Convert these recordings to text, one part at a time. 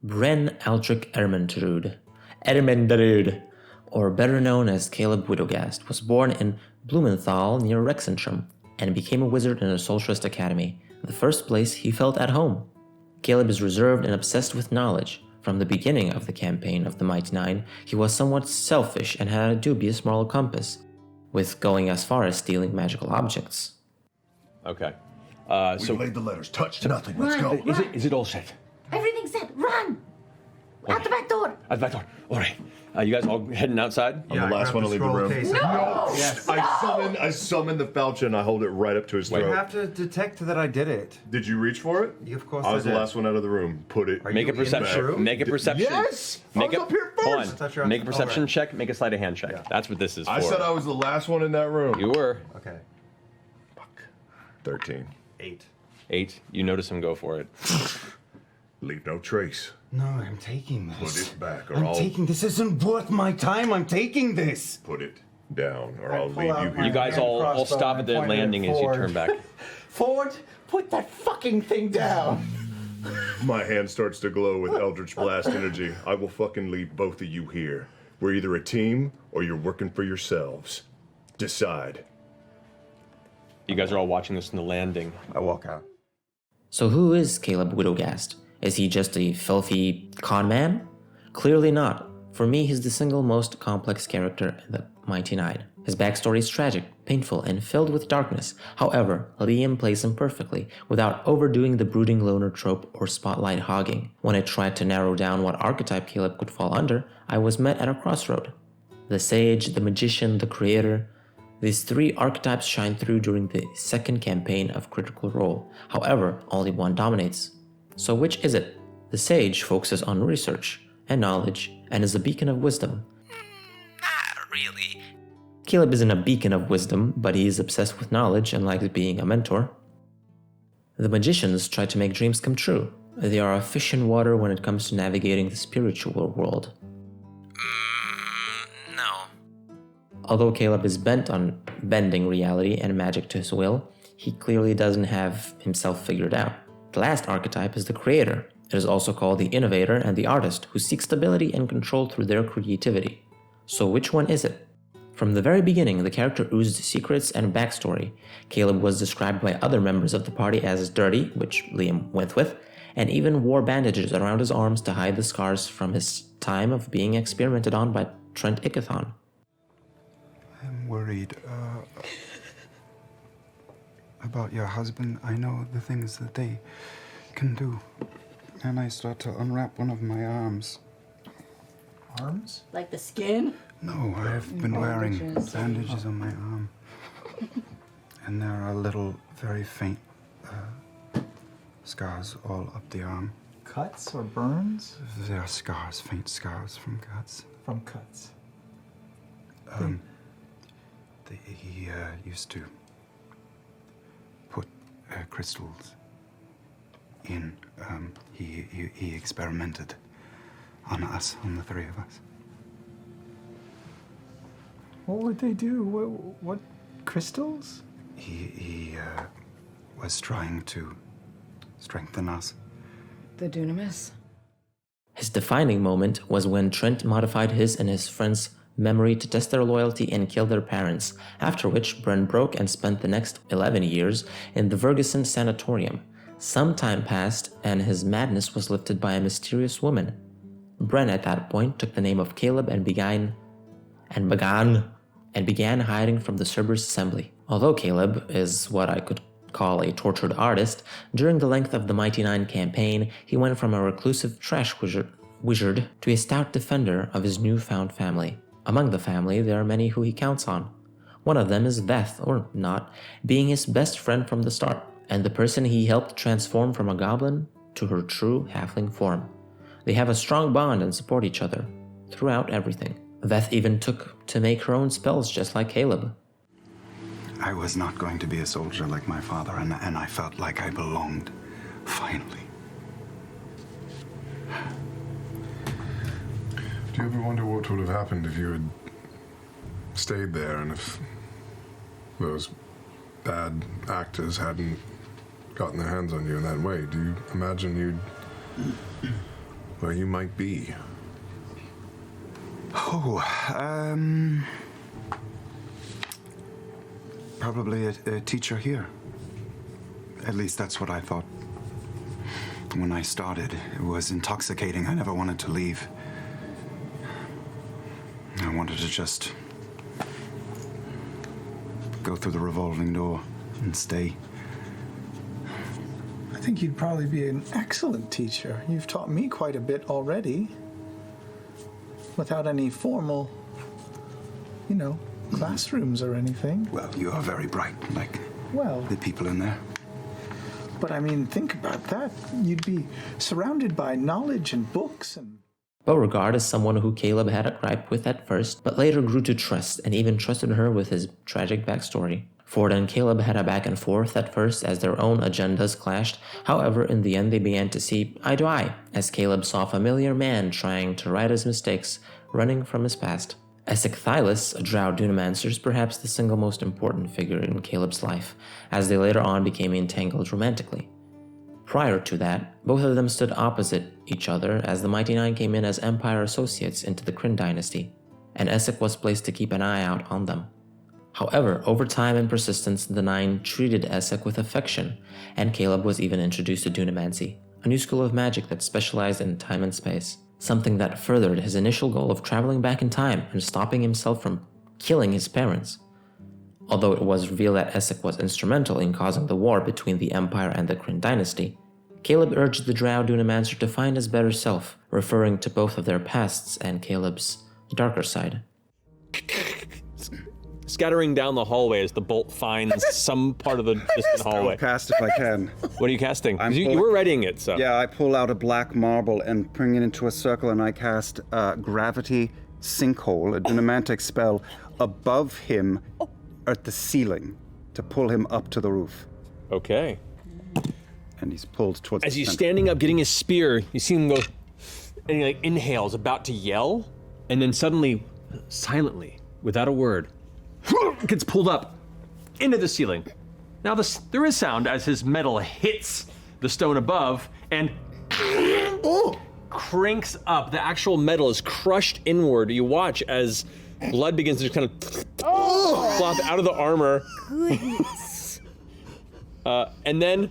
Bren Aldrich Ermentrud, or better known as Caleb Widogast, was born in Blumenthal near Rexentrum and became a wizard in a Solstice Academy, the first place he felt at home. Caleb is reserved and obsessed with knowledge. From the beginning of the campaign of the Mighty Nine, he was somewhat selfish and had a dubious moral compass, with going as far as stealing magical objects. Okay. We laid the letters. Touch nothing. Let's go. Is it all set? Everything's set. Run! Out the back door. Out the back door. All right. You guys all heading outside? I'm the last one to leave the room. No! Yes. I summon the falchion and I hold it right up to his throat. You have to detect that I did it. Did you reach for it? Of course I was I did. the last one out of the room. Put it. Make a perception. Make a perception. Yes! Make I was up here first! Hold on. Make a perception check. Make a sleight of hand check. Yeah. That's what this is for. I said I was the last one in that room. You were. Okay. Fuck. 13. 8. 8. You notice him go for it. Leave no trace. No, I'm taking this. Put it back or I'm I'll... taking this. Isn't worth my time. I'm taking this. Put it down or I'll pull leave out you my- here. You guys all stop at the Pointed landing as you forward. turn back. Forward, put that fucking thing down. My hand starts to glow with Eldritch Blast energy. I will fucking leave both of you here. We're either a team or you're working for yourselves. Decide. You guys are all watching this in the landing. I walk out. So who is Caleb Widogast? Is he just a filthy con man? Clearly not. For me, he's the single most complex character in the Mighty Nine. His backstory is tragic, painful, and filled with darkness. However, Liam plays him perfectly, without overdoing the brooding loner trope or spotlight hogging. When I tried to narrow down what archetype Caleb could fall under, I was met at a crossroad. The sage, the magician, the creator. These 3 archetypes shine through during the second campaign of Critical Role. However, only one dominates. So which is it? The sage focuses on research and knowledge and is a beacon of wisdom. Not really. Caleb isn't a beacon of wisdom, but he is obsessed with knowledge and likes being a mentor. The magicians try to make dreams come true. They are a fish in water when it comes to navigating the spiritual world. No. Although Caleb is bent on bending reality and magic to his will, he clearly doesn't have himself figured out. The last archetype is the creator. It is also called the innovator and the artist, who seek stability and control through their creativity. So which one is it? From the very beginning, the character oozed secrets and backstory. Caleb was described by other members of the party as dirty, which Liam went with, and even wore bandages around his arms to hide the scars from his time of being experimented on by Trent Ickathon. I'm worried about your husband. I know the things that they can do. And I start to unwrap one of my arms. Arms? Like the skin? No, I have been wearing bandages on my arm. And there are little, very faint scars all up the arm. Cuts or burns? They are scars, faint scars from cuts. From cuts. He used to put crystals in. He experimented on us, on the 3 of us. What would they do? What crystals? He was trying to strengthen us. The Dunamancy. His defining moment was when Trent modified his and his friends' memory to test their loyalty and kill their parents, after which Bren broke and spent the next 11 years in the Ferguson Sanatorium. Some time passed, and his madness was lifted by a mysterious woman. Bren at that point took the name of Caleb and began hiding from the Cerberus Assembly. Although Caleb is what I could call a tortured artist, during the length of the Mighty Nine campaign, he went from a reclusive trash wizard to a stout defender of his newfound family. Among the family, there are many who he counts on. One of them is Veth, or not, being his best friend from the start, and the person he helped transform from a goblin to her true halfling form. They have a strong bond and support each other throughout everything. Veth even took to make her own spells just like Caleb. I was not going to be a soldier like my father, and I felt like I belonged, finally. Do you ever wonder what would have happened if you had stayed there and if those bad actors hadn't gotten their hands on you in that way? Do you imagine you'd where you might be. Oh, probably a teacher here. At least that's what I thought. When I started, it was intoxicating. I never wanted to leave. I wanted to just go through the revolving door and stay. I think you'd probably be an excellent teacher. You've taught me quite a bit already. Without any formal, classrooms or anything. Well, you are very bright, like Well, the people in there. but I mean, think about that. You'd be surrounded by knowledge and books and... Beauregard is someone who Caleb had a gripe with at first, but later grew to trust and even trusted her with his tragic backstory. Ford and Caleb had a back and forth at first as their own agendas clashed. However, in the end they began to see eye to eye, as Caleb saw a familiar man trying to right his mistakes, running from his past. Essek Thylus, a drow Dunamancer, is perhaps the single most important figure in Caleb's life, as they later on became entangled romantically. Prior to that, both of them stood opposite each other as the Mighty Nine came in as Empire associates into the Kryn dynasty, and Essek was placed to keep an eye out on them. However, over time and persistence, the Nine treated Essek with affection, and Caleb was even introduced to Dunamancy, a new school of magic that specialized in time and space, something that furthered his initial goal of traveling back in time and stopping himself from killing his parents. Although it was revealed that Essek was instrumental in causing the war between the Empire and the Kryn dynasty, Caleb urged the drow Dunamancer to find his better self, referring to both of their pasts and Caleb's darker side. Scattering down the hallway as the bolt finds some part of the distant hallway. I'll cast if I can. What are you casting? 'Cause you were readying it, so. Yeah, I pull out a black marble and bring it into a circle, and I cast Gravity Sinkhole, a Dunamantic spell, above him at the ceiling to pull him up to the roof. Okay. And he's pulled towards As the he's center. standing up, getting his spear, you see him go, and he inhales, about to yell, and then suddenly, silently, without a word, gets pulled up into the ceiling. Now there is sound as his metal hits the stone above and cranks up. The actual metal is crushed inward. You watch as blood begins to just kind of flop out of the armor. Goodness. And then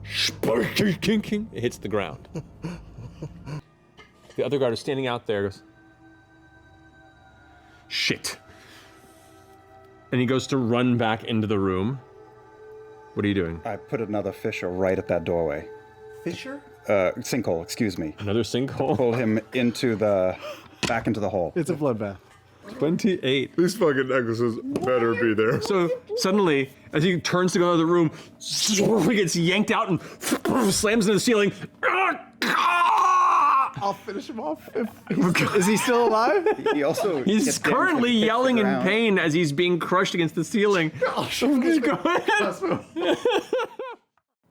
it hits the ground. The other guard is standing out there, goes, shit. And he goes to run back into the room. What are you doing? I put another fissure right at that doorway. Fisher? Sinkhole, excuse me. Another sinkhole? Pull him back into the hole. It's a bloodbath. 28. These fucking necklaces better be there. So suddenly, as he turns to go out of the room, he gets yanked out and slams into the ceiling. I'll finish him off. Is he still alive? He's gets down currently and hits the yelling in ground. pain as he's being crushed against the ceiling. Go ahead.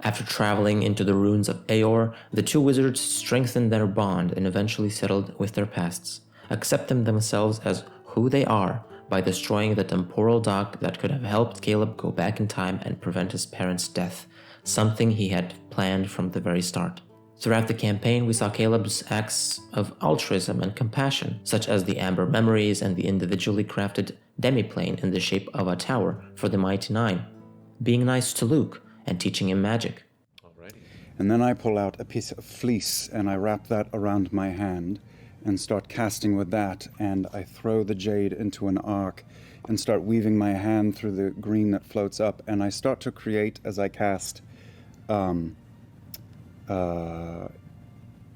After traveling into the ruins of Aor, the two wizards strengthened their bond and eventually settled with their pasts, accepting themselves as who they are by destroying the temporal dock that could have helped Caleb go back in time and prevent his parents' death, something he had planned from the very start. Throughout the campaign, we saw Caleb's acts of altruism and compassion, such as the Amber Memories and the individually crafted demiplane in the shape of a tower for the Mighty Nine, being nice to Luke and teaching him magic. And then I pull out a piece of fleece and I wrap that around my hand and start casting with that, and I throw the jade into an arc and start weaving my hand through the green that floats up, and I start to create, as I cast,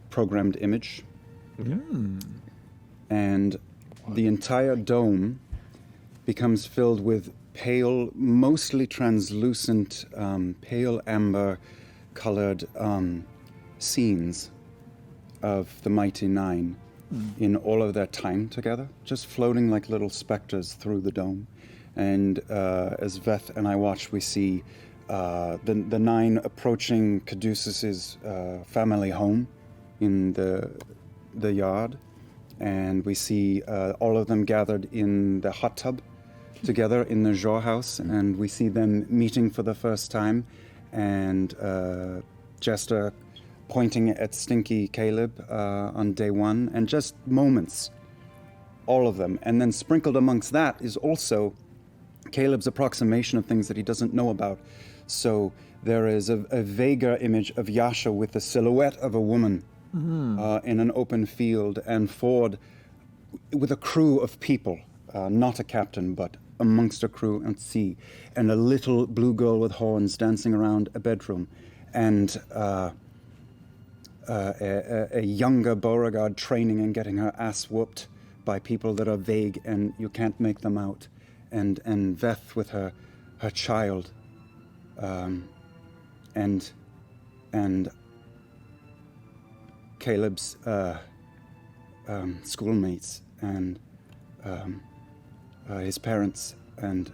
programmed image. And the entire dome becomes filled with pale, mostly translucent, pale amber colored scenes of the Mighty Nine in all of their time together, just floating like little specters through the dome. And as Veth and I watch, we see the Nine approaching Caduceus's family home in the yard, and we see all of them gathered in the hot tub together in the Jor house, and we see them meeting for the first time, and Jester pointing at Stinky Caleb on day one, and just moments, all of them. And then sprinkled amongst that is also Caleb's approximation of things that he doesn't know about. So there is a vaguer image of Yasha with the silhouette of a woman in an open field, and Ford with a crew of people, not a captain, but amongst a crew at sea, and a little blue girl with horns dancing around a bedroom, and a younger Beauregard training and getting her ass whooped by people that are vague and you can't make them out, and Veth with her child, and Caleb's schoolmates, and his parents, and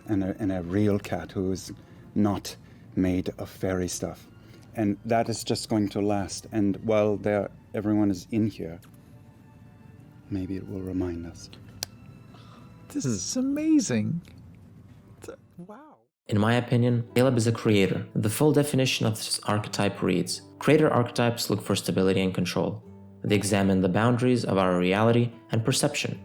a real cat who is not made of fairy stuff. And that is just going to last. And while everyone is in here, maybe it will remind us. This is amazing. Wow. In my opinion, Caleb is a creator. The full definition of this archetype reads: Creator archetypes look for stability and control. They examine the boundaries of our reality and perception.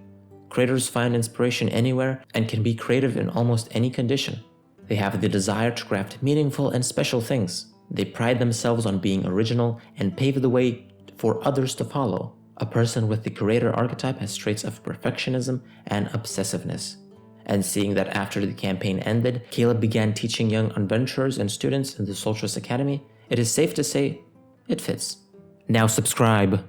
Creators find inspiration anywhere and can be creative in almost any condition. They have the desire to craft meaningful and special things. They pride themselves on being original and pave the way for others to follow. A person with the creator archetype has traits of perfectionism and obsessiveness. And seeing that after the campaign ended, Caleb began teaching young adventurers and students in the Solstice Academy, it is safe to say it fits. Now subscribe.